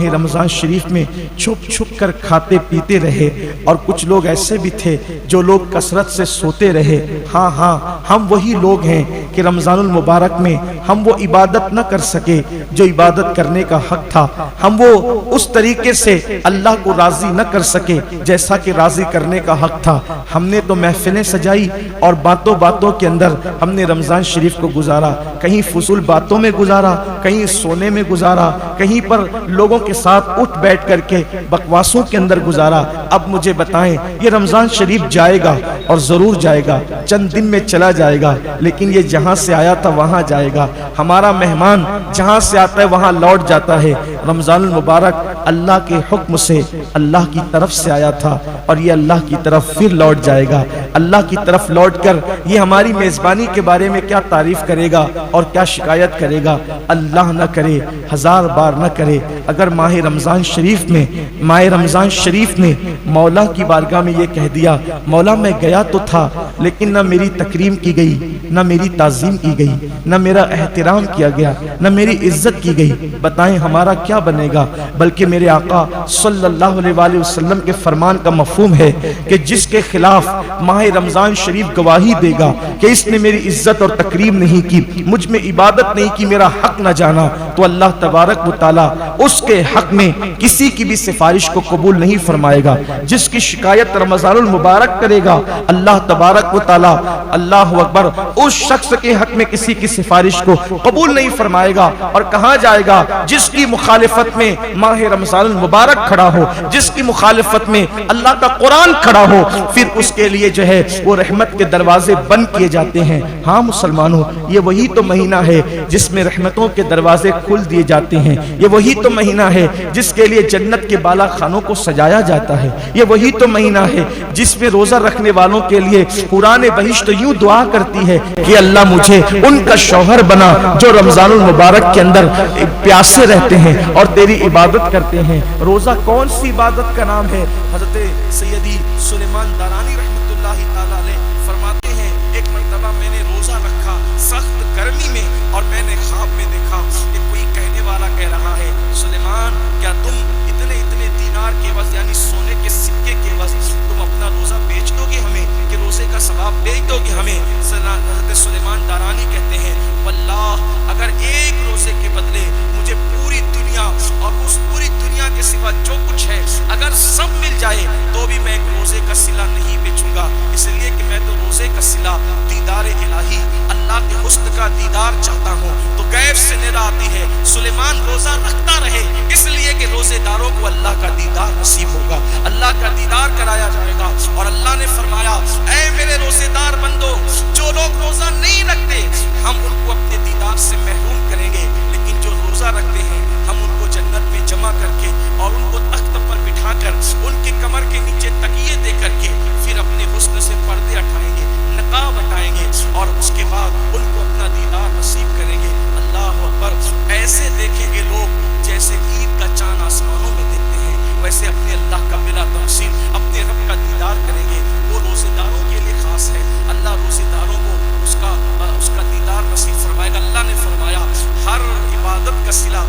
رمضان شریف میں چھپ چھپ کر کھاتے پیتے رہے، اور کچھ لوگ ایسے بھی تھے جو لوگ کثرت سے سوتے رہے۔ ہاں ہم وہی لوگ ہیں کہ رمضان المبارک میں ہم وہ عبادت نہ کر سکے جو عبادت کرنے کا حق تھا، ہم وہ اس طریقے سے اللہ کو راضی نہ کر سکے جیسا کہ راضی کرنے کا حق تھا۔ ہم نے تو محفلیں سجائی اور باتوں باتوں کے اندر ہم نے رمضان شریف کو گزارا، کہیں فضول باتوں میں گزارا، کہیں سونے میں گزارا، کہیں پر لوگوں کے ساتھ اٹھ بیٹھ کر کے بکواسوں کے اندر گزارا۔ اب مجھے بتائیں، یہ رمضان شریف جائے گا اور ضرور جائے گا، چند دن میں چلا جائے گا، لیکن یہ جہاں سے آیا تھا وہاں جائے گا۔ ہمارا مہمان جہاں سے آتا ہے وہاں لوٹ جاتا ہے۔ رمضان المبارک اللہ کے حکم سے اللہ کی طرف سے آیا تھا، اور یہ اللہ کی طرف پھر لوٹ جائے گا۔ اللہ کی طرف لوٹ کر یہ ہماری میزبانی کے بارے میں کیا تعریف کرے گا اور کیا شکایت کرے گا؟ اللہ نہ کرے، ہزار بار نہ کرے، اگر ماہ رمضان شریف نے مولا کی بارگاہ میں یہ کہہ دیا، مولا میں گیا تو تھا لیکن نہ میری تکریم کی گئی، نہ میری تعظیم کی گئی، نہ میرا احترام کیا گیا، نہ میری عزت کی گئی، بتائیں ہمارا کیا بنے گا؟ بلکہ میرے آقا صلی اللہ علیہ وآلہ وسلم کے فرمان کا مفہوم ہے کہ جس کے خلاف ماہ رمضان شریف گواہی دے گا کہ اس نے میری عزت اور تکریم نہیں کی، مجھ میں عبادت نہیں کی، میرا حق نہ جانا، تو اللہ تبارک و تعالی اس کے حق میں کسی کی بھی سفارش کو قبول نہیں فرمائے گا۔ جس کی شکایت رمضان المبارک کرے گا، اللہ تبارک و تعالی، اللہ اکبر، اس شخص کے حق میں کسی کی سفارش کو قبول نہیں فرمائے گا۔ اور کہاں جائے گا؟ جس کی مخالفت میں ماہ رمضان المبارک کھڑا ہو، جس کی مخالفت میں اللہ کا قرآن کھڑا ہو، پھر اس کے لیے جو ہے وہ رحمت کے دروازے بند کیے جاتے ہیں۔ ہاں مسلمانوں، یہ وہی تو مہینہ ہے جس میں رحمتوں کے دروازے کھل دیے جاتے ہیں، یہ وہی تو مہینہ ہے جس کے لیے جنت کے بالا خانوں کو سجایا جاتا ہے، یہ وہی تو مہینہ ہے جس میں روزہ رکھنے والوں کے لیے قرآن بہشت یوں دعا کرتی ہے کہ اللہ مجھے ان کا شوہر بنا جو رمضان المبارک کے اندر پیاسے رہتے ہیں اور تیری عبادت کرتے ہیں۔ روزہ کون سی عبادت کا نام ہے؟ حضرت سیدی سلیمان دارانی رحمۃ اللہ تعالی علیہ فرماتے ہیں، ایک مرتبہ میں نے روزہ رکھا سخت گرمی میں، اور میں نے خواب میں دیکھا کہ کوئی کہنے والا کہہ رہا ہے، سلیمان کیا تم اتنے دینار کے عوض یعنی سونے کے سکے کے عوض تم اپنا روزہ بیچ دو گے ہمیں، کہ روزے کا ثواب بیچ دو گے ہمیں؟ حضرت سلیمان دارانی کہتے ہیں، واللہ اگر ایک روزے کے بدلے مجھے پوری دنیا اور اس پوری دنیا کے سوا جو کچھ ہے اگر سب مل جائے تو بھی میں ایک روزے کا صلہ نہیں بیچوں گا، اس لیے کہ میں تو روزے کا صلہ دیدار الہی، اللہ کے حسن کا دیدار چاہتا ہوں۔ تو غیب سے ندا آتی ہے سلیمان روزہ رکھتا رہے، اس لیے کہ روزے داروں کو اللہ کا دیدار نصیب ہوگا، اللہ کا دیدار کرایا جائے گا۔ اور اللہ نے فرمایا، اے میرے روزے دار بندو، جو لوگ روزہ نہیں رکھتے ہم ان کو اپنے دیدار سے محروم کریں گے، لیکن جو روزہ رکھتے ہیں ہم ان کو جنت میں جمع کر کے اور ان کو تخت پر بٹھا کر ان کے کمر کے نیچے تکیے دے کر کے پھر اپنے حسن سے پردے ہٹائیں گے، نقاب ہٹائیں گے، اور اس کے بعد ان کو اپنا دیدار نصیب کریں گے۔ اللہ اکبر، ایسے دیکھیں گے لوگ جیسے عید کا چاند آسمانوں میں دیکھتے ہیں، ویسے اپنے اللہ کا بلا تفصیل اپنے رب کا دیدار کریں گے۔ وہ روزے داروں کے لیے خاص ہے، اللہ روزے داروں کو اس کا دیدار نصیب فرمائے گا۔ اللہ نے فرمایا، ہر عبادت کا صلہ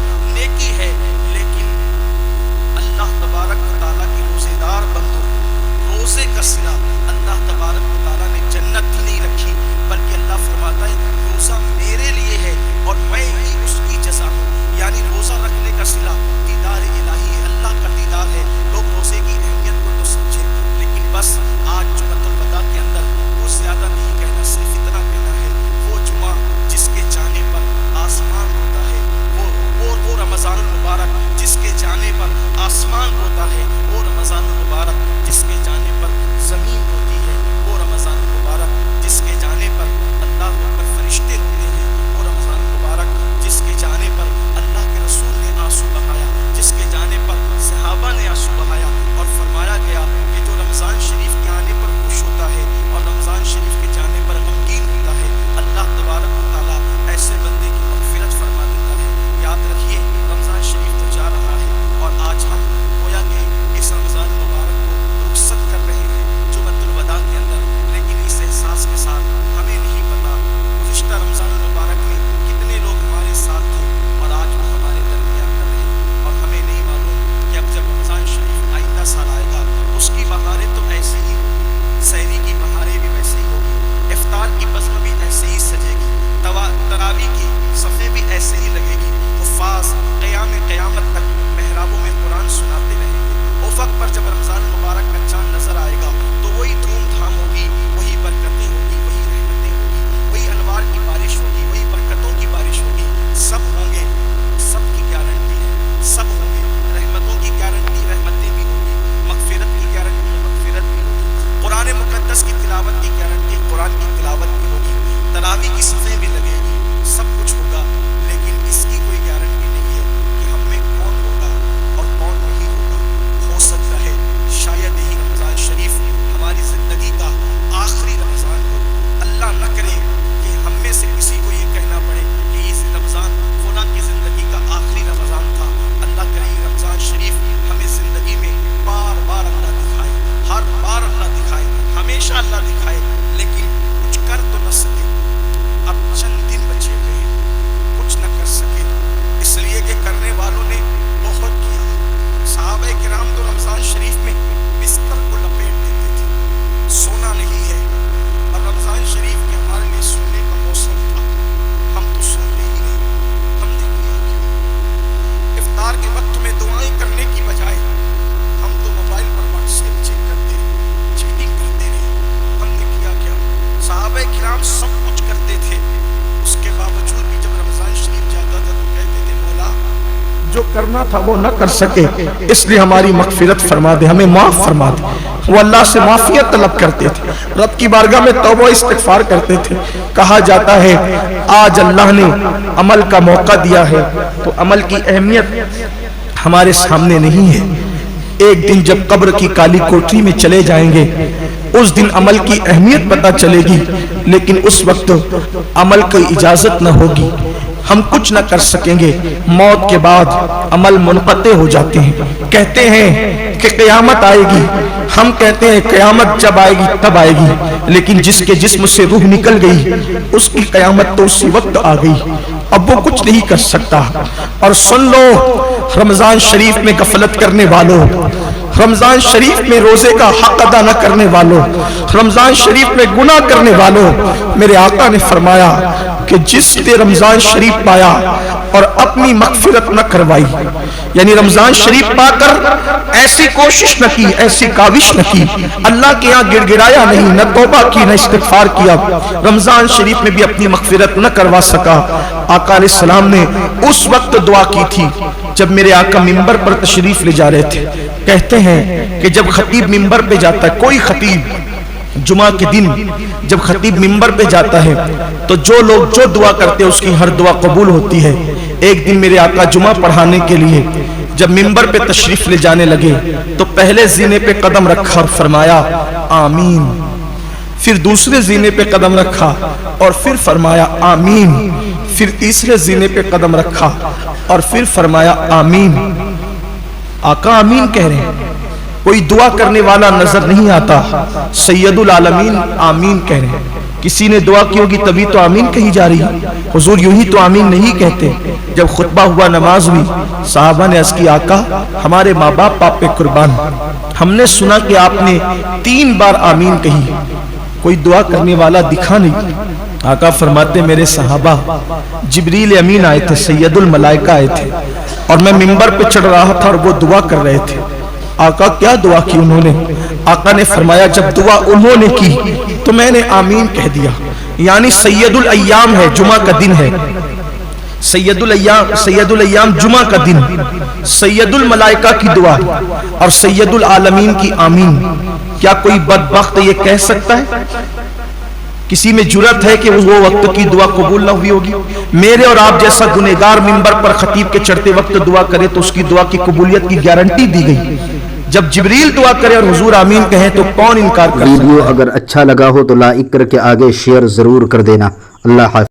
کرنا تھا وہ نہ کر سکے، اس لیے ہماری مغفرت فرما دے، ہمیں معاف فرما دے۔ وہ اللہ سے معافیت طلب کرتے تھے، رب کی بارگاہ میں توبہ استغفار کرتے تھے۔ کہا جاتا ہے آج اللہ نے عمل کا موقع دیا ہے تو عمل کی اہمیت ہمارے سامنے نہیں ہے۔ ایک دن جب قبر کی کالی کوٹری میں چلے جائیں گے اس دن عمل کی اہمیت پتہ چلے گی، لیکن اس وقت عمل کی اجازت نہ ہوگی، ہم کچھ نہ کر سکیں گے۔ موت کے بعد عمل منقطع ہو جاتے ہیں۔ کہتے ہیں کہ قیامت آئے گی، ہم کہتے ہیں قیامت جب آئے گی تب آئے گی، لیکن جس کے جسم سے روح نکل گئی اس کی قیامت تو اسی وقت آ گئی، اب وہ کچھ نہیں کر سکتا۔ اور سن لو رمضان شریف میں غفلت کرنے والوں، رمضان شریف میں روزے کا حق ادا نہ کرنے والوں، رمضان شریف میں گناہ کرنے والوں، میرے آقا نے فرمایا کہ جس نے رمضان شریف پایا اور اپنی مغفرت نہ کروائی، یعنی رمضان شریف پا کر ایسی کوشش نہ کی، ایسی کاوش نہ کی، اللہ کے ہاں گڑ گڑایا نہیں، نہ توبہ کی نہ استغفار کیا، رمضان شریف میں بھی اپنی مغفرت نہ کروا سکا۔ آقا علیہ السلام نے اس وقت دعا کی تھی جب میرے آقا منبر پر تشریف لے جا رہے تھے۔ کہتے ہیں کہ جب خطیب منبر پہ جاتا ہے، کوئی خطیب جمعہ کے دن جب خطیب منبر پہ جاتا ہے تو جو لوگ جو دعا کرتے ہیں اس کی ہر دعا قبول ہوتی ہے۔ ایک دن میرے آقا جمعہ پڑھانے کے لیے جب منبر پہ تشریف لے جانے لگے تو پہلے زینے پہ قدم رکھا اور فرمایا آمین، پھر دوسرے زینے پہ قدم رکھا اور پھر فرمایا آمین، پھر تیسرے زینے پہ قدم رکھا اور پھر فرمایا آمین۔ آقا آمین کہہ رہے ہیں، کوئی دعا کرنے والا نظر نہیں آتا، سید العالمین آمین کہہ رہے ہیں۔ کسی نے دعا کی ہوگی تبھی تو آمین کہی جا رہی ہے، حضور یوں ہی تو آمین نہیں کہتے۔ جب خطبہ ہوا، نماز ہوئی، صحابہ نے عرض کی آقا ہمارے ماں باپ آپ پہ قربان، ہم نے سنا کہ آپ نے 3 بار آمین کہی، کوئی دعا کرنے والا دکھا نہیں۔ آقا فرماتے میرے صحابہ جبریل امین آئے تھے، سید الملائکہ آئے تھے اور میں منبر پہ چڑھ رہا تھا اور وہ دعا کر رہے تھے۔ آقا کیا دعا کی انہوں نے؟ آقا نے فرمایا جب دعا انہوں نے کی تو میں نے آمین کہہ دیا۔ یعنی سید الایام ہے، جمعہ کا دن ہے، سید الایام جمعہ کا دن، سید الملائکہ کی دعا اور سید العالمین کی آمین۔ کیا کوئی بدبخت یہ کہہ سکتا ہے؟ کسی میں جرأت ہے کہ وہ وقت کی دعا قبول نہ ہوئی ہوگی؟ میرے اور آپ جیسا گنہگار منبر پر خطیب کے چڑھتے وقت دعا کرے تو اس کی دعا کی قبولیت کی گارنٹی دی گئی۔ جب جبریل دعا کرے اور حضور آمین کہیں تو کون انکار کر سکتا ہے؟ ویڈیو اگر اچھا لگا ہو تو لائک کر کے آگے شیئر ضرور کر دینا۔ اللہ حافظ۔